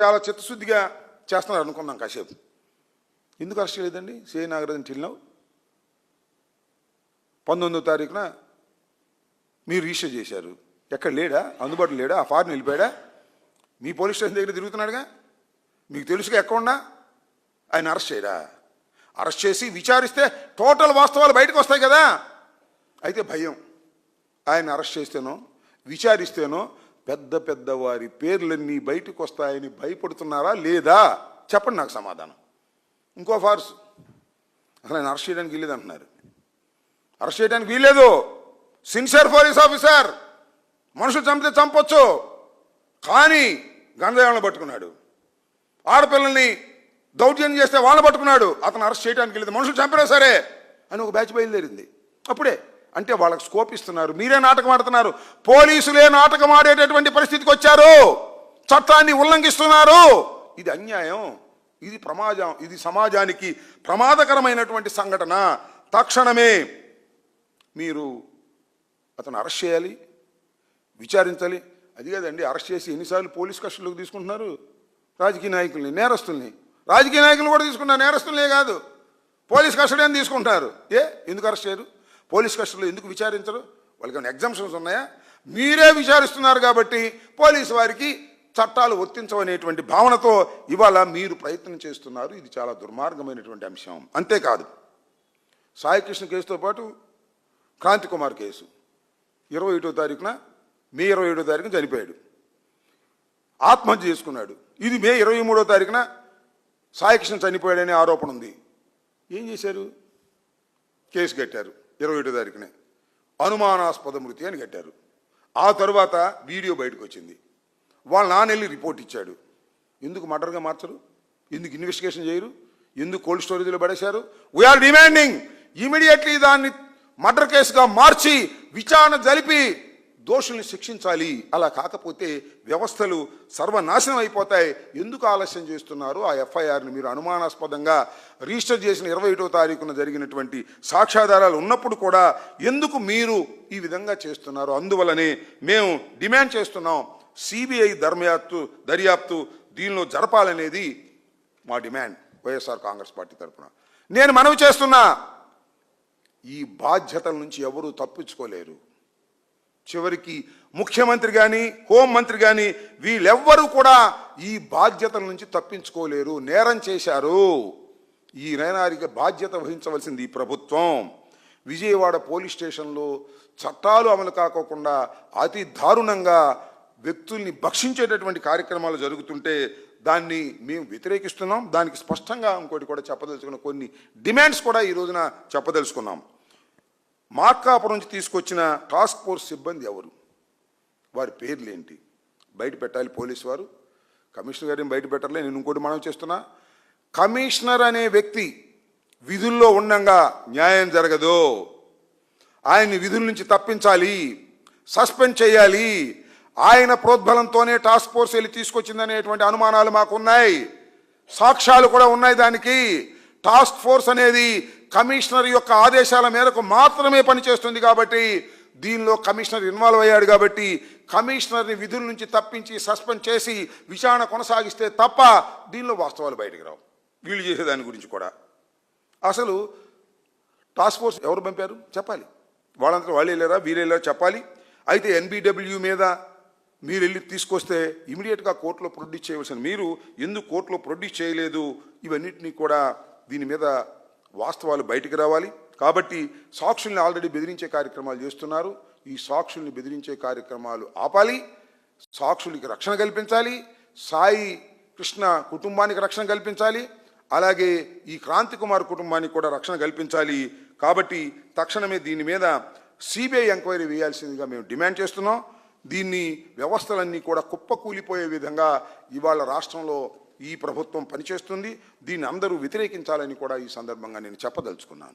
చాలా చిత్తశుద్ధిగా చేస్తున్నారు అనుకున్నాం కాసేపు. ఎందుకు అరెస్ట్ చేయలేదండి సిఐ నాగరాజన్ టిల్నవ్? 19వ తారీఖున మీరు రిజిస్టర్ చేశారు. ఎక్కడ లేడా? అందుబాటులో లేడా? ఆ ఫారెన్ వెళ్ళిపోయాడా? మీ పోలీస్ స్టేషన్ దగ్గర తిరుగుతున్నాడుగా, మీకు తెలుసుగా ఎక్కడున్నా. ఆయన అరెస్ట్ చేయడా? అరెస్ట్ చేసి విచారిస్తే టోటల్ వాస్తవాలు బయటకు వస్తాయి కదా. అయితే భయం. ఆయన అరెస్ట్ చేస్తేనో విచారిస్తేనో పెద్ద పెద్ద వారి పేర్లన్నీ బయటకు వస్తాయని భయపడుతున్నారా లేదా? చెప్పండి నాకు సమాధానం. ఇంకో ఫార్స్, అసలు ఆయన అరెస్ట్ చేయడానికి వీల్లేదు అంటున్నారు. అరెస్ట్ చేయడానికి వీల్లేదు. సిన్సియర్ పోలీస్ ఆఫీసర్, మనుషులు చంపితే చంపొచ్చు, కానీ గంజాయిలను పట్టుకున్నాడు. ఆడపిల్లల్ని దౌర్జన్యం చేస్తే వాళ్ళని పట్టుకున్నాడు. అతను అరెస్ట్ చేయడానికి లేదు, మనుషులు చంపినా సరే అని ఒక బ్యాచ్ బయలుదేరింది. అప్పుడే అంటే వాళ్ళకి స్కోప్ ఇస్తున్నారు. మీరే నాటకం ఆడుతున్నారు. పోలీసులే నాటకం ఆడేటటువంటి పరిస్థితికి వచ్చారు. చట్టాన్ని ఉల్లంఘిస్తున్నారు. ఇది అన్యాయం, ఇది ప్రమాదం, ఇది సమాజానికి ప్రమాదకరమైనటువంటి సంఘటన. తక్షణమే మీరు అతను అరెస్ట్ చేయాలి, విచారించాలి. అది కాదండి, అరెస్ట్ చేసి ఎన్నిసార్లు పోలీస్ కస్టడీలోకి తీసుకుంటున్నారు రాజకీయ నాయకుల్ని, నేరస్తుల్ని. రాజకీయ నాయకులు కూడా తీసుకుంటున్నారు, నేరస్తులనే కాదు. పోలీస్ కస్టడీ అని తీసుకుంటున్నారు. ఎందుకు అరెస్ట్ చేయరు? పోలీస్ కస్టడీలో ఎందుకు విచారించరు? వాళ్ళకి ఏమైనా ఎగ్జామ్షన్స్ ఉన్నాయా? మీరే విచారిస్తున్నారు కాబట్టి పోలీసు వారికి చట్టాలు వర్తించవనేటువంటి భావనతో ఇవాళ మీరు ప్రయత్నం చేస్తున్నారు. ఇది చాలా దుర్మార్గమైనటువంటి అంశం. అంతేకాదు, సాయికృష్ణ కేసుతో పాటు క్రాంతి కుమార్ కేసు 21వ తారీఖున మే 27వ తారీఖున చనిపోయాడు, ఆత్మహత్య చేసుకున్నాడు. ఇది మే 23వ తారీఖున సాయికృష్ణ చనిపోయాడనే ఆరోపణ ఉంది. ఏం చేశారు? కేసు కట్టారు 21వ తారీఖునే, అనుమానాస్పద మృతి అని కట్టారు. ఆ తరువాత వీడియో బయటకు వచ్చింది. వాళ్ళ నాన్న వెళ్ళి రిపోర్ట్ ఇచ్చాడు. ఎందుకు మర్డర్గా మార్చరు? ఎందుకు ఇన్వెస్టిగేషన్ చేయరు? ఎందుకు కోల్డ్ స్టోరేజ్లో పడేశారు? వీఆర్ డిమాండింగ్ ఇమీడియట్లీ దాన్ని మర్డర్ కేసుగా మార్చి విచారణ జరిపి దోషుల్ని శిక్షించాలి. అలా కాకపోతే వ్యవస్థలు సర్వనాశనం అయిపోతాయి. ఎందుకు ఆలస్యం చేస్తున్నారు? ఆ ఎఫ్ఐఆర్ని మీరు అనుమానాస్పదంగా రిజిస్టర్ చేసిన 21వ తారీఖున జరిగినటువంటి సాక్ష్యాధారాలు ఉన్నప్పుడు కూడా ఎందుకు మీరు ఈ విధంగా చేస్తున్నారు? అందువలనే మేము డిమాండ్ చేస్తున్నాం, సిబిఐ దర్యాప్తు దీనిలో జరపాలనేది మా డిమాండ్ వైఎస్ఆర్ కాంగ్రెస్ పార్టీ తరఫున. నేను మనవి చేస్తున్నా, ఈ బాధ్యతల నుంచి ఎవరూ తప్పించుకోలేరు. చివరికి ముఖ్యమంత్రి కానీ హోంమంత్రి కానీ వీళ్ళెవ్వరూ కూడా ఈ బాధ్యతల నుంచి తప్పించుకోలేరు. నేరం చేశారు. ఈ నేరానికి బాధ్యత వహించవలసింది ఈ ప్రభుత్వం. విజయవాడ పోలీస్ స్టేషన్లో చట్టాలు అమలు కాకోకుండా అతి దారుణంగా వ్యక్తుల్ని భక్షించేటటువంటి కార్యక్రమాలు జరుగుతుంటే దాన్ని మేము వ్యతిరేకిస్తున్నాం. దానికి స్పష్టంగా ఇంకోటి కూడా చెప్పదలుచుకున్న కొన్ని డిమాండ్స్ కూడా ఈ రోజున చెప్పదలుచుకున్నాం. మార్కాపురం నుంచి తీసుకొచ్చిన టాస్క్ ఫోర్స్ సిబ్బంది ఎవరు? వారి పేర్లు ఏంటి? బయట పెట్టాలి పోలీసు వారు. కమిషనర్ గారిని బయట పెట్టాలి. నేను ఇంకోటి మనం చేస్తున్నా, కమిషనర్ అనే వ్యక్తి విధుల్లో ఉండగా న్యాయం జరగదు. ఆయన్ని విధుల నుంచి తప్పించాలి, సస్పెండ్ చేయాలి. ఆయన ప్రోద్బలంతోనే టాస్క్ ఫోర్స్ వెళ్ళి తీసుకొచ్చిందనేటువంటి అనుమానాలు మాకున్నాయి, సాక్ష్యాలు కూడా ఉన్నాయి. దానికి టాస్క్ ఫోర్స్ అనేది కమిషనర్ యొక్క ఆదేశాల మేరకు మాత్రమే పనిచేస్తుంది కాబట్టి, దీనిలో కమిషనర్ ఇన్వాల్వ్ అయ్యాడు కాబట్టి కమిషనర్ని విధుల నుంచి తప్పించి సస్పెండ్ చేసి విచారణ కొనసాగిస్తే తప్ప దీనిలో వాస్తవాలు బయటకు రావు. వీళ్ళు చేసేదాని గురించి కూడా అసలు టాస్క్ ఫోర్స్ ఎవరు పంపారు చెప్పాలి. వాళ్ళంతా వాళ్ళు వెళ్ళారా వీళ్ళు వెళ్ళారా చెప్పాలి. అయితే ఎన్బిడబ్ల్యూ మీద మీరు వెళ్ళి తీసుకొస్తే ఇమీడియట్గా కోర్టులో ప్రొడ్యూస్ చేయవలసిన మీరు ఎందుకు కోర్టులో ప్రొడ్యూస్ చేయలేదు? ఇవన్నిటినీ కూడా దీని మీద వాస్తవాలు బయటికి రావాలి. కాబట్టి సాక్షుల్ని ఆల్రెడీ బెదిరించే కార్యక్రమాలు చేస్తున్నారు. ఈ సాక్షుల్ని బెదిరించే కార్యక్రమాలు ఆపాలి, సాక్షులకి రక్షణ కల్పించాలి, సాయి కృష్ణ కుటుంబానికి రక్షణ కల్పించాలి, అలాగే ఈ క్రాంతి కుమార్ కుటుంబానికి కూడా రక్షణ కల్పించాలి. కాబట్టి తక్షణమే దీని మీద సిబిఐ ఎంక్వైరీ వేయాల్సిందిగా మేము డిమాండ్ చేస్తున్నాం. దీన్ని వ్యవస్థలన్నీ కూడా కుప్పకూలిపోయే విధంగా ఇవాళ రాష్ట్రంలో ఈ ప్రభుత్వం పనిచేస్తుంది. దీన్ని అందరూ వ్యతిరేకించాలని కూడా ఈ సందర్భంగా నేను చెప్పదలుచుకున్నాను.